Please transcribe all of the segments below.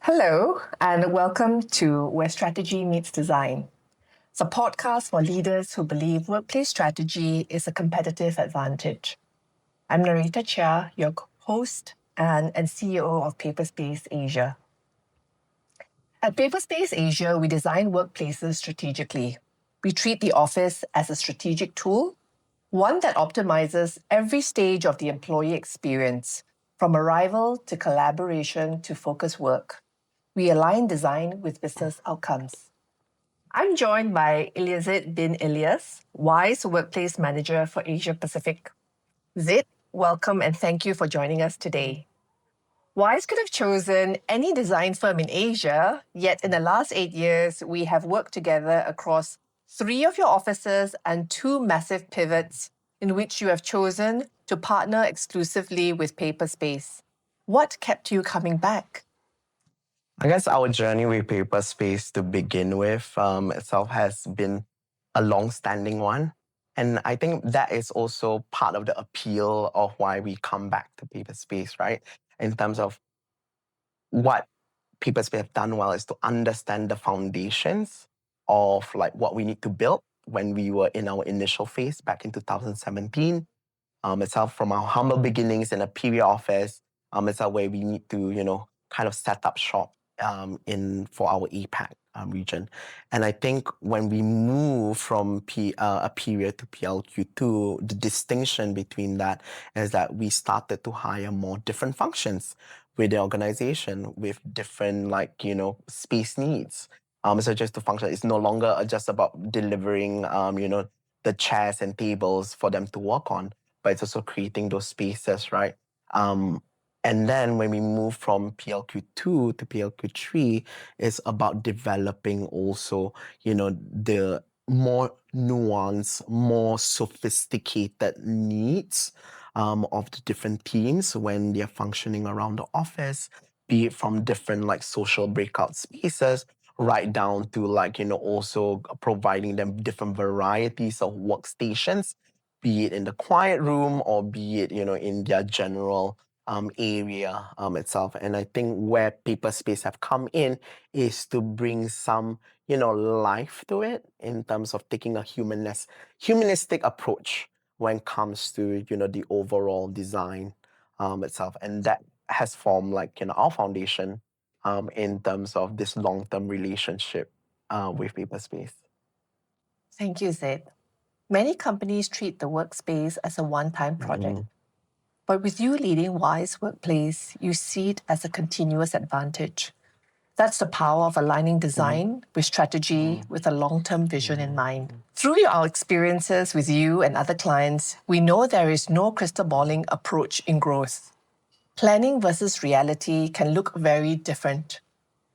Hello, and welcome to Where Strategy Meets Design. It's a podcast for leaders who believe workplace strategy is a competitive advantage. I'm Narita Chia, your host and CEO of Paperspace Asia. At Paperspace Asia, we design workplaces strategically. We treat the office as a strategic tool, one that optimizes every stage of the employee experience, from arrival to collaboration to focus work. We align design with business outcomes. I'm joined by Ilyazit bin Ilyas, Wise Workplace Manager for Asia Pacific. Zid, welcome and thank you for joining us today. Wise could have chosen any design firm in Asia, yet in the last 8 years, we have worked together across 3 of your offices and 2 massive pivots in which you have chosen to partner exclusively with Paperspace. What kept you coming back? I guess our journey with Paperspace to begin with itself has been a long-standing one. And I think that is also part of the appeal of why we come back to Paperspace, right? In terms of what Paperspace have done well is to understand the foundations of like what we need to build when we were in our initial phase back in 2017. Itself from our humble beginnings in a period office, itself where we need to, kind of set up shop in for our APAC region. And I think when we move from a period to PLQ2, the distinction between that is that we started to hire more different functions with the organization with different space needs. So just to function, it's no longer just about delivering, the chairs and tables for them to work on, but it's also creating those spaces, right? And then when we move from PLQ2 to PLQ3, it's about developing also, the more nuanced, more sophisticated needs of the different teams when they're functioning around the office, be it from different like social breakout spaces, right down to also providing them different varieties of workstations, be it in the quiet room or be it, in their general area itself. And I think where Paperspace have come in is to bring some, life to it in terms of taking a humanistic approach when it comes to, the overall design itself. And that has formed our foundation in terms of this long-term relationship with Paperspace. Thank you, Zed. Many companies treat the workspace as a one-time project. But with you leading Wise Workplace, you see it as a continuous advantage. That's the power of aligning design with strategy with a long-term vision in mind. Through our experiences with you and other clients, we know there is no crystal balling approach in growth. Planning versus reality can look very different.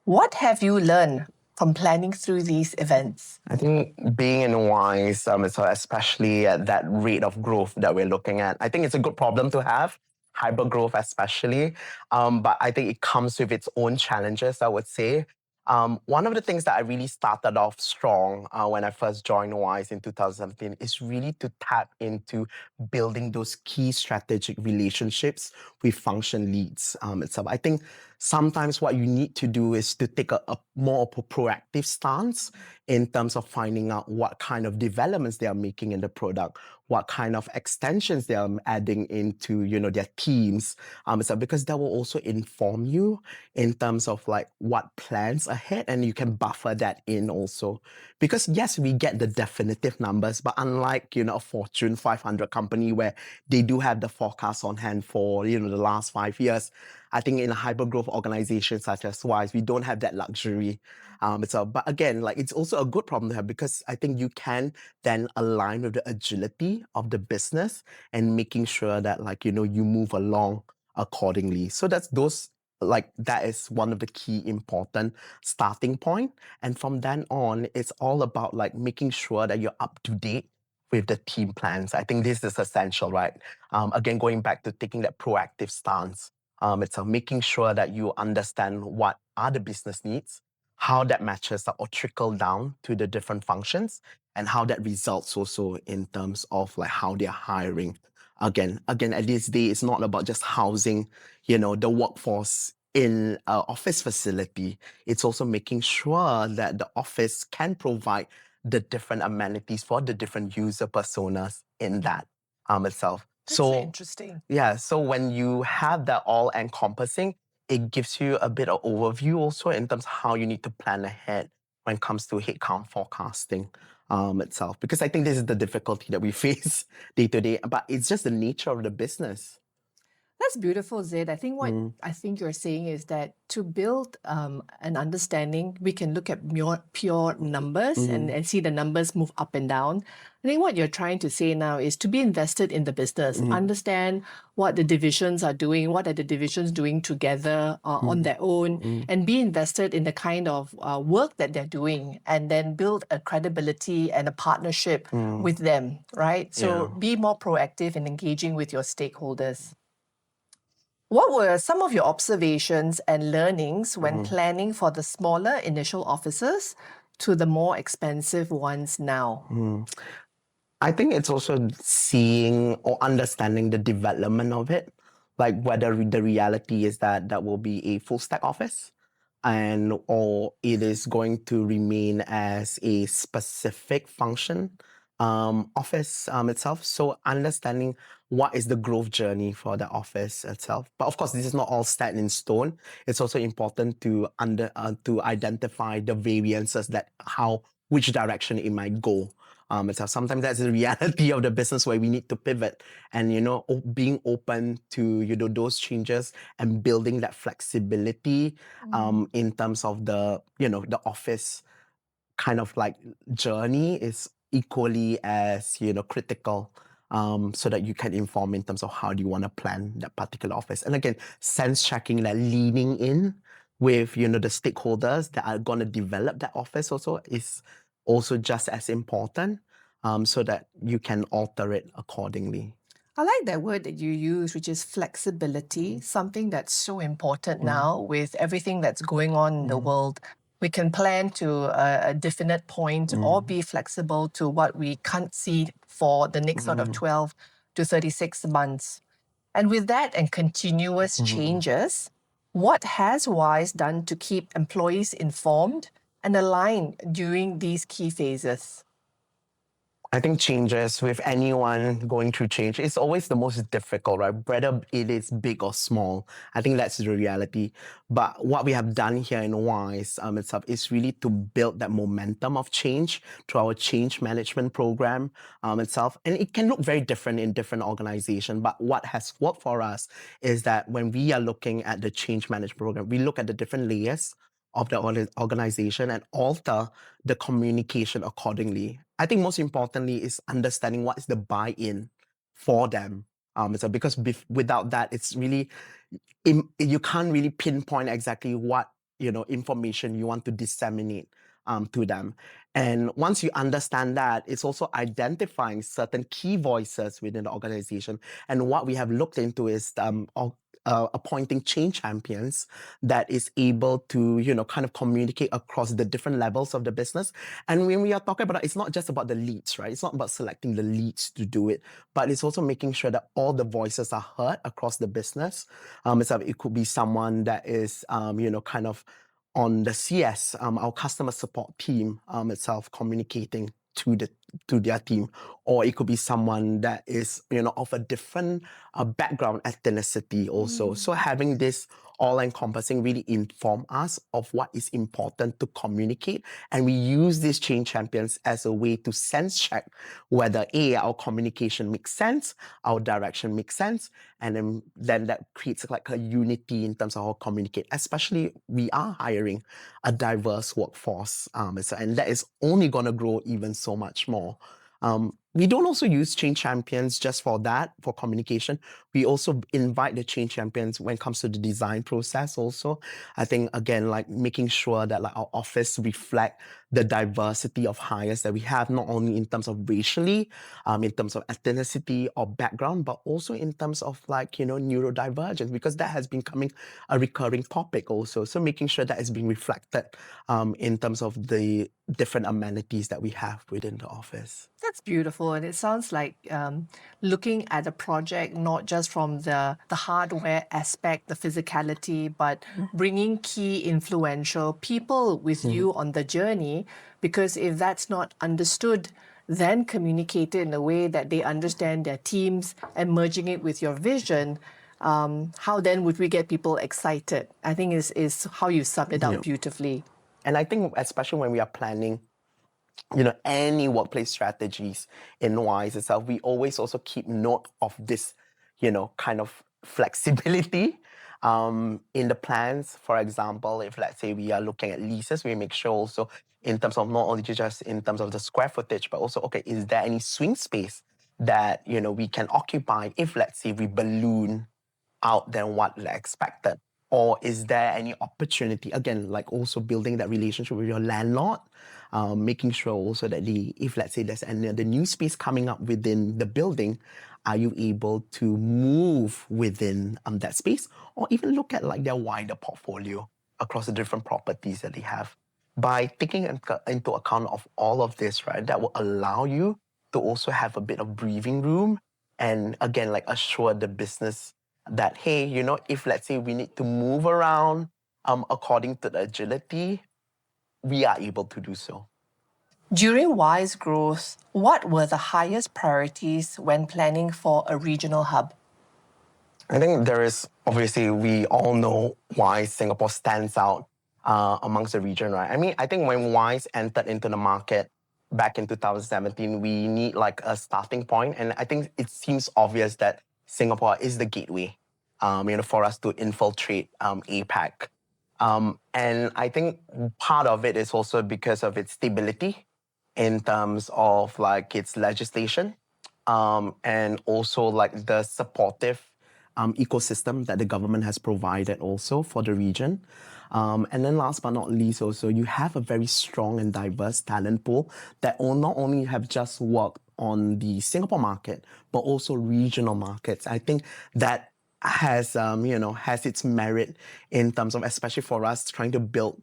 What have you learned from planning through these events? I think being in Wise, so especially at that rate of growth that we're looking at, I think it's a good problem to have, hypergrowth especially. But I think it comes with its own challenges, I would say. One of the things that I really started off strong when I first joined Wise in 2017 is really to tap into building those key strategic relationships with function leads itself. I think sometimes what you need to do is to take a more of a proactive stance in terms of finding out what kind of developments they are making in the product, what kind of extensions they are adding into, their teams. So because that will also inform you in terms of like what plans ahead, and you can buffer that in also. Because yes, we get the definitive numbers, but unlike, a Fortune 500 company where they do have the forecast on hand for, the last 5 years, I think in a hypergrowth organization such as Wise, we don't have that luxury. But again, it's also a good problem to have because I think you can then align with the agility of the business and making sure that you move along accordingly. So that is one of the key important starting point. And from then on, it's all about making sure that you're up to date with the team plans. I think this is essential, right? Again, going back to taking that proactive stance. It's making sure that you understand what are the business needs, how that matches up or trickle down to the different functions, and how that results also in terms of how they're hiring. Again, at this day, it's not about just housing, the workforce in an office facility, it's also making sure that the office can provide the different amenities for the different user personas in that itself. That's so So interesting. yeah, so when you have that all encompassing, it gives you a bit of overview also in terms of how you need to plan ahead when it comes to headcount forecasting itself. Because I think this is the difficulty that we face day to day, but it's just the nature of the business. That's beautiful, Zed. I think what I think you're saying is that to build an understanding, we can look at pure numbers and see the numbers move up and down. I think what you're trying to say now is to be invested in the business, understand what the divisions are doing, what are the divisions doing together on their own, and be invested in the kind of work that they're doing, and then build a credibility and a partnership with them, right? So Yeah. be more proactive in engaging with your stakeholders. What were some of your observations and learnings when planning for the smaller initial offices to the more expensive ones now? I think it's also seeing or understanding the development of it, like whether the reality is that that will be a full stack office and or it is going to remain as a specific function office itself. So understanding what is the growth journey for the office itself. But of course, this is not all set in stone. It's also important to to identify the variances that which direction it might go. Itself. Sometimes that's the reality of the business where we need to pivot and being open to those changes and building that flexibility in terms of the office kind of like journey is equally as critical so that you can inform in terms of how do you want to plan that particular office. And again, sense checking, like leaning in with the stakeholders that are going to develop that office also is also just as important so that you can alter it accordingly. I like that word that you use, which is flexibility, something that's so important now with everything that's going on in the world. We can plan to a definite point or be flexible to what we can't see for the next sort of 12 to 36 months. And with that and continuous changes, what has WISE done to keep employees informed and aligned during these key phases? I think changes with anyone going through change is always the most difficult, right? Whether it is big or small. I think that's the reality. But what we have done here in WISE itself is really to build that momentum of change through our change management program itself. And it can look very different in different organizations. But what has worked for us is that when we are looking at the change management program, we look at the different layers of the organization and alter the communication accordingly. I think most importantly is understanding what is the buy-in for them. So because without that, it's really you can't really pinpoint exactly what information you want to disseminate to them. And once you understand that, it's also identifying certain key voices within the organization. And what we have looked into is appointing change champions that is able to kind of communicate across the different levels of the business. And when we are talking about it, it's not just about the leads, right? It's not about selecting the leads to do it, but it's also making sure that all the voices are heard across the business. It could be someone that is kind of on the CS, our customer support team itself, communicating to their team, or it could be someone that is of a different background, ethnicity also. So having this all-encompassing really inform us of what is important to communicate, and we use these change champions as a way to sense check whether our communication makes sense, our direction makes sense, and then that creates like a unity in terms of how we communicate. Especially we are hiring a diverse workforce, and that is only going to grow even so much more. We don't also use change champions just for that, for communication. We also invite the change champions when it comes to the design process also. I think, again, like making sure that like our office reflect the diversity of hires that we have, not only in terms of racially, in terms of ethnicity or background, but also in terms of like, neurodivergence, because that has been becoming a recurring topic also. So making sure that is being reflected in terms of the different amenities that we have within the office. That's beautiful. wonderful. And it sounds like looking at a project not just from the hardware aspect, the physicality, but bringing key influential people with you on the journey. Because if that's not understood, then communicated in a way that they understand their teams and merging it with your vision, how then would we get people excited? I think is how you summed it up beautifully. And I think especially when we are planning, any workplace strategies in WISE itself, we always also keep note of this, kind of flexibility in the plans. For example, if let's say we are looking at leases, we make sure also in terms of not only just in terms of the square footage, but also, okay, is there any swing space that, we can occupy if let's say we balloon out than what they expected? Or is there any opportunity, again, like also building that relationship with your landlord, making sure also that if let's say there's the new space coming up within the building, are you able to move within that space, or even look at like their wider portfolio across the different properties that they have? By taking into account of all of this, right, that will allow you to also have a bit of breathing room and again, like assure the business that, hey, if let's say we need to move around according to the agility, we are able to do so. During WISE growth, what were the highest priorities when planning for a regional hub? I think there is, obviously, we all know why Singapore stands out amongst the region, right? I mean, I think when WISE entered into the market back in 2017, we need like a starting point. And I think it seems obvious that Singapore is the gateway, for us to infiltrate APAC. And I think part of it is also because of its stability in terms of like its legislation, and also like the supportive ecosystem that the government has provided also for the region. And then last but not least, also, you have a very strong and diverse talent pool that will not only have just worked on the Singapore market, but also regional markets. I think that has its merit in terms of, especially for us, trying to build,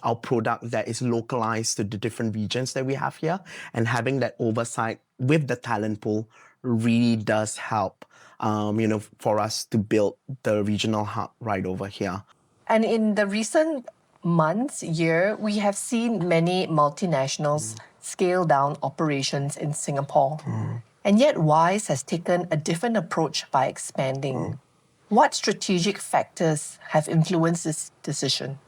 our product that is localized to the different regions that we have here, and having that oversight with the talent pool really does help, for us to build the regional hub right over here. And in the recent months, year, we have seen many multinationals scale down operations in Singapore. And yet WISE has taken a different approach by expanding. What strategic factors have influenced this decision?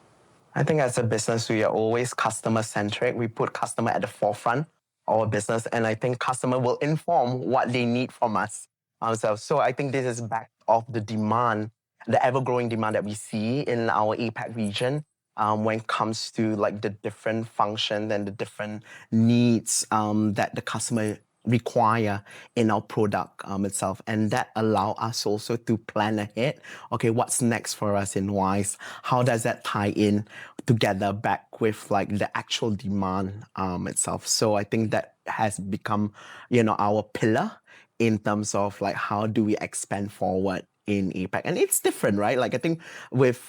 I think as a business, we are always customer-centric. We put customer at the forefront of our business, and I think customer will inform what they need from us ourselves. So I think this is back of the demand, the ever-growing demand that we see in our APAC region, when it comes to like the different functions and the different needs that the customer require in our product itself. And that allow us also to plan ahead. Okay, what's next for us in WISE? How does that tie in together back with like the actual demand itself? So I think that has become, our pillar in terms of like how do we expand forward in APAC. And it's different, right? Like I think with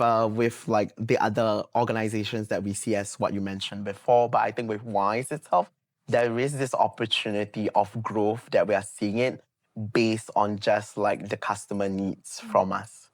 like the other organizations that we see as what you mentioned before, but I think with WISE itself, there is this opportunity of growth that we are seeing it based on just like the customer needs from us.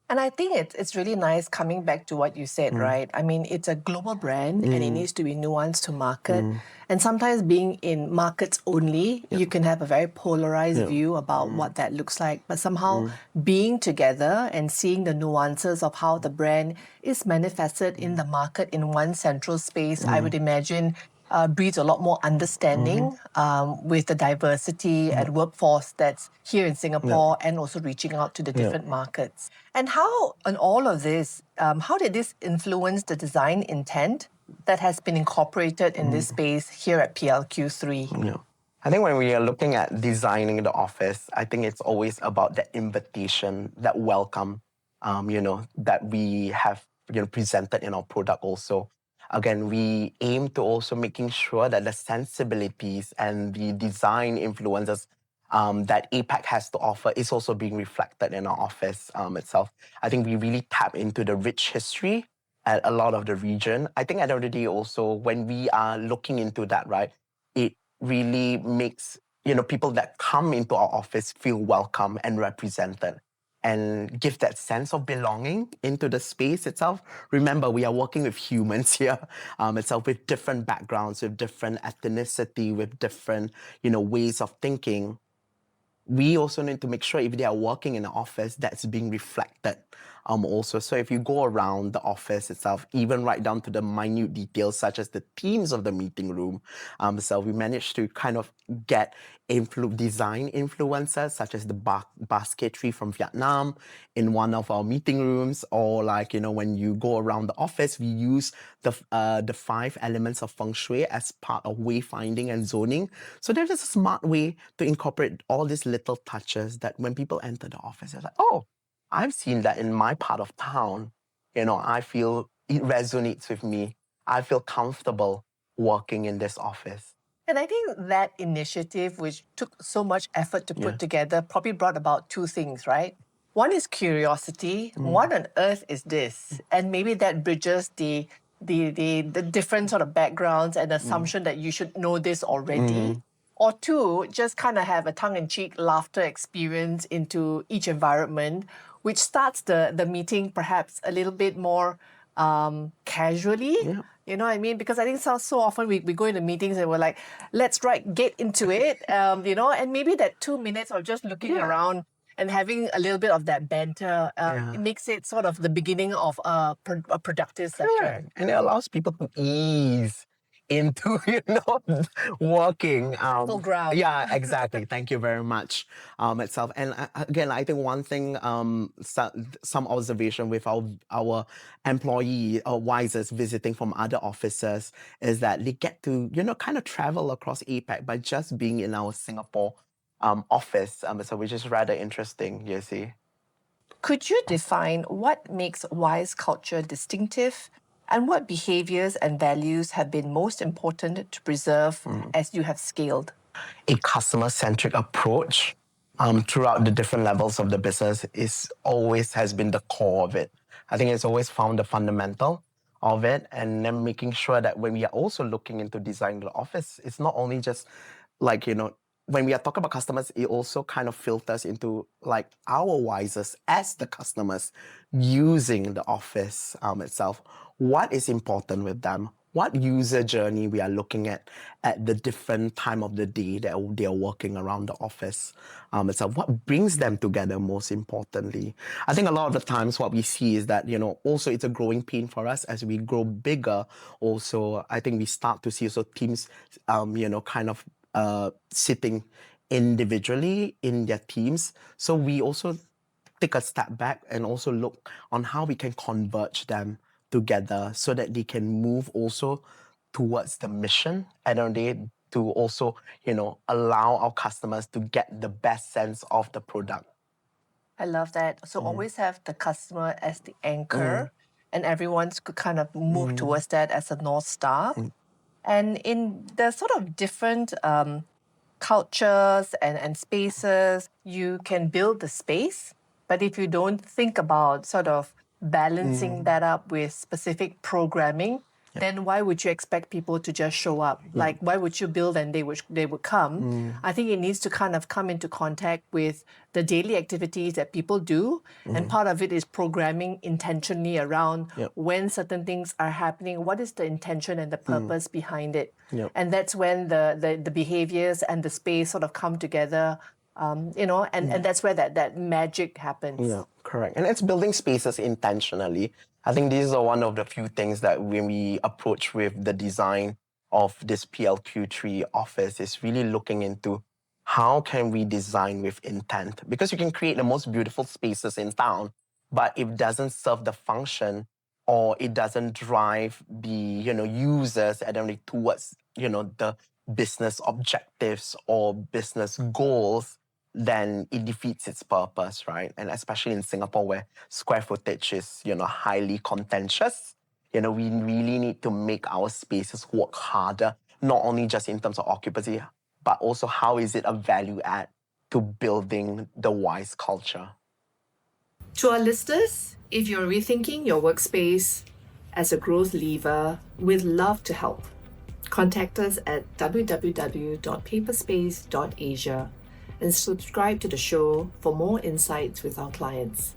And I think it's really nice coming back to what you said, right? I mean, it's a global brand and it needs to be nuanced to market. And sometimes being in markets only, you can have a very polarized view about what that looks like. But somehow being together and seeing the nuances of how the brand is manifested in the market in one central space, I would imagine breeds a lot more understanding with the diversity and workforce that's here in Singapore and also reaching out to the different markets. And how, on all of this, how did this influence the design intent that has been incorporated in this space here at PLQ3? Yeah. I think when we are looking at designing the office, I think it's always about that invitation, that welcome, that we have presented in our product also. Again, we aim to also making sure that the sensibilities and the design influences that APAC has to offer is also being reflected in our office itself. I think we really tap into the rich history at a lot of the region. I think at the end of the day also, when we are looking into that, right, it really makes, people that come into our office feel welcome and represented and give that sense of belonging into the space itself. Remember, we are working with humans here itself, with different backgrounds, with different ethnicity, with different, ways of thinking. We also need to make sure if they are working in an office, that's being reflected also. So if you go around the office itself, even right down to the minute details, such as the themes of the meeting room, so we managed to kind of get design influencers, such as the basketry from Vietnam in one of our meeting rooms, or like, when you go around the office, we use the 5 elements of feng shui as part of wayfinding and zoning. So there's a smart way to incorporate all these little touches that when people enter the office, they're like, oh, I've seen that in my part of town. I feel it resonates with me. I feel comfortable working in this office. And I think that initiative, which took so much effort to put together, probably brought about 2 things, right? One is curiosity. What on earth is this? And maybe that bridges the different sort of backgrounds and assumption that you should know this already. Or 2, just kind of have a tongue-in-cheek laughter experience into each environment, which starts the meeting perhaps a little bit more casually. You know what I mean? Because I think so often we go into meetings and we're like, let's get into it, and maybe that 2 minutes of just looking around and having a little bit of that banter, it makes it sort of the beginning of a productive session. Correct. And it allows people to ease into, working. Full ground. Yeah, exactly. Thank you very much itself. And again, I think one thing, some observation with our employee wisers visiting from other offices is that they get to, kind of travel across APAC by just being in our Singapore office. So which is rather interesting, you see. Could you define what makes WISE culture distinctive and what behaviors and values have been most important to preserve as you have scaled? A customer-centric approach throughout the different levels of the business has been the core of it. I think it's always found the fundamental of it, and then making sure that when we are also looking into designing the office, it's not only just like, when we are talking about customers, it also kind of filters into like our wisers as the customers using the office itself. What is important with them? What user journey we are looking at the different time of the day that they are working around the office itself? What brings them together most importantly? I think a lot of the times what we see is that, also it's a growing pain for us as we grow bigger. Also, I think we start to see also teams, kind of sitting individually in their teams. So we also take a step back and also look on how we can converge them together so that they can move also towards the mission at the end of the day, to also, allow our customers to get the best sense of the product. I love that. So always have the customer as the anchor, and everyone's could kind of move towards that as a North Star. And in the sort of different cultures and spaces, you can build the space. But if you don't think about sort of balancing that up with specific programming, then why would you expect people to just show up? Like, why would you build and they would come? I think it needs to kind of come into contact with the daily activities that people do. And part of it is programming intentionally around when certain things are happening, what is the intention and the purpose behind it. And that's when the behaviors and the space sort of come together, and that's where that magic happens. Yeah, correct. And it's building spaces intentionally. I think these are one of the few things that when we approach with the design of this PLQ3 office is really looking into how can we design with intent? Because you can create the most beautiful spaces in town, but if it doesn't serve the function or it doesn't drive the, users at the end towards, the business objectives or business goals, then it defeats its purpose, right? And especially in Singapore where square footage is, highly contentious, we really need to make our spaces work harder, not only just in terms of occupancy, but also how is it a value add to building the WISE culture. To our listeners, if you're rethinking your workspace as a growth lever, we'd love to help. Contact us at www.paperspace.asia and subscribe to the show for more insights with our clients.